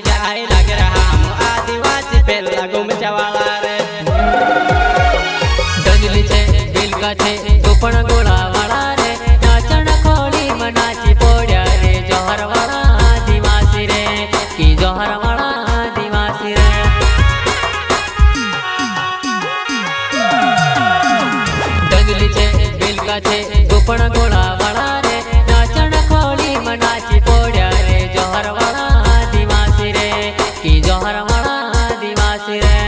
लग रहा हम आदिवासी पेला गुमचा वाला रे डंजली छे दिल का छे तो पण गोळा वाला रे नाचण खोली मनाची पोड्या रे जोहर वाला आदिवासी रे की जोहर वाला आदिवासी रे डंजली छे दिल का छे तो पण गोळा वाला रे नाचण खोली मनाची पोड्या रे जोहर वाला आदिवासी रे की जोहर वाला आदिवासी रे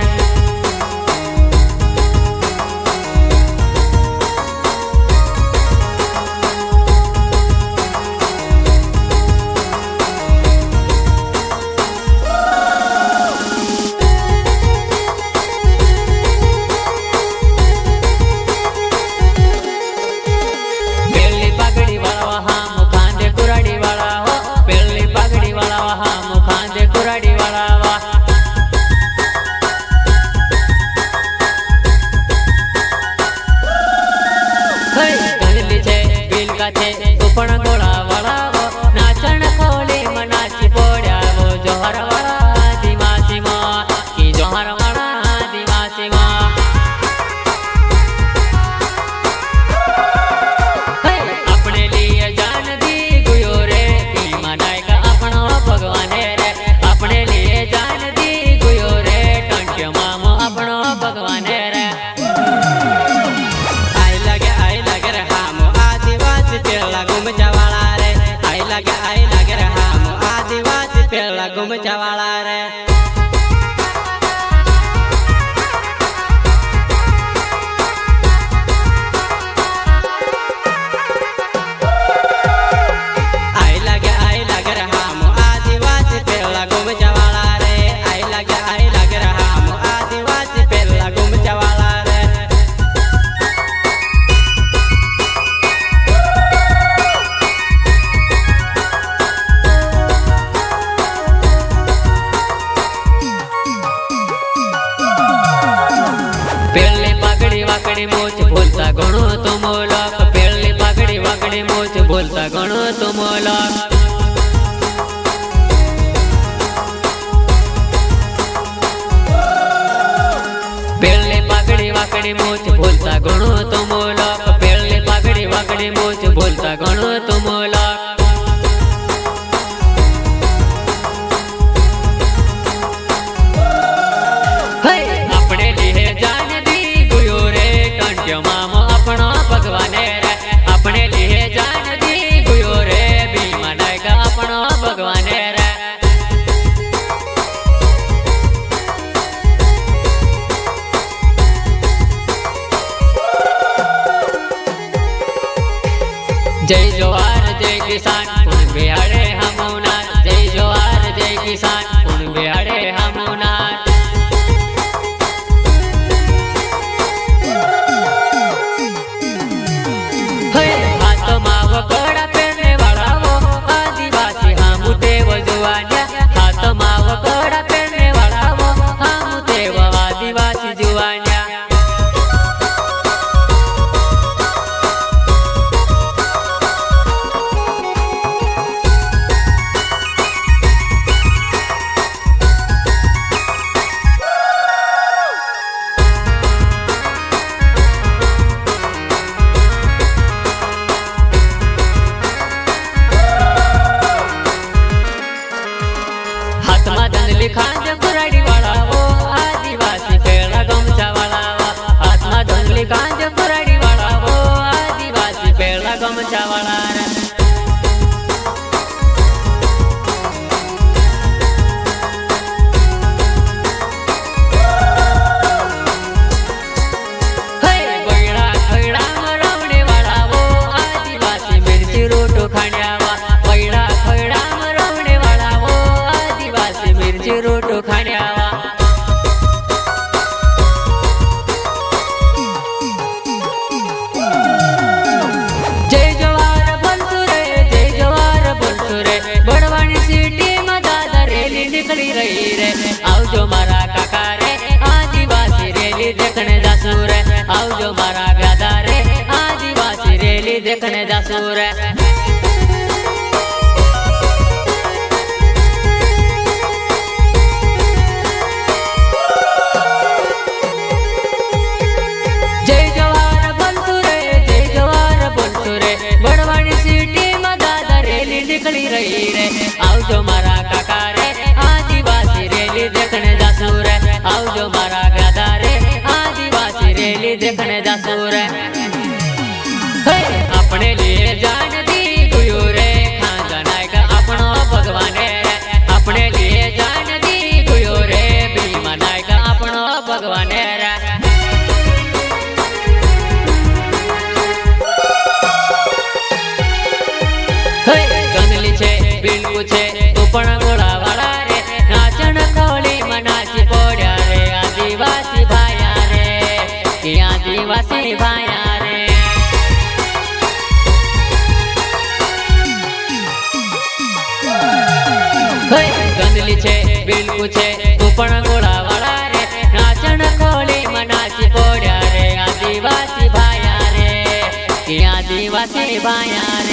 गुमचा वाला रे आई लग रहा हम आदिवासी पेला गुमचा वाला रे आई लग रहा हम आदिवासी पेला गुमचा वाला रे वाकड़ी मोच बोलता गणो तो मोलक पेड़ली पगड़ी वाकड़ी मोच बोलता गणो तो मोलक पेड़ली पगड़ी वाकड़ी मोच बोलता गणो तो मोलक पेड़ली पगड़ी वाकड़ी मोच बोलता गणो तो मोलक अपने लिए जान मामो अपना भगवान रे अपने लिए जान दी गुयो रे भी मनाएगा अपना भगवान रे जय जोहार जय किसान कुण बिहाड़े हमोना जय जोहार जय किसान कुण बिहाड़े हमोना कड़ा पहनने वाला वो आदिवासी हम देव जुआनिया हाथ माव कड़ा पहनने वाला वो हम देव आदिवासी जुआनिया खांज कुराड़ी वाला वो आदिवासी पेड़ा गमछा वाला हाथ में धुंधली खांज कुराड़ी वाला वो आदिवासी पेड़ा गमछा वाला रवने वाला वो आदिवासी मिर्ची रोटो खाने रोटो खाने आवा जय जवार बंसुरे बड़वानी सिटी में दादा रेली निकली रही रे आओ जो मारा काका रे आदिवासी रेली देखने जासू रे आओ जो मारा गादा रे आदिवासी रेली देखने जासू रे જાસુ રે આપણે લીએ જાન દી ગુયો રે ખાંજા નાયક આપણો ભગવાન રે આપણે લીએ જાન દી ગુયો રે ભીમા નાયક આપણો ભગવાન રે ગંદલી છે બિલકુ છે તું પણ ગોળા વાળા રે નાચણ ખોલી મનાચી પોડ્યા રે આદિવાસી ભાયા રે કે આદિવાસી ભાયા રે ગંદલી છે બિલકુ છે તું પણ ગોળા વાળા રે નાચણ ખોલી મનાચી પોડ્યા રે આદિવાસી ભાયા રે કે આદિવાસી ભાયા રે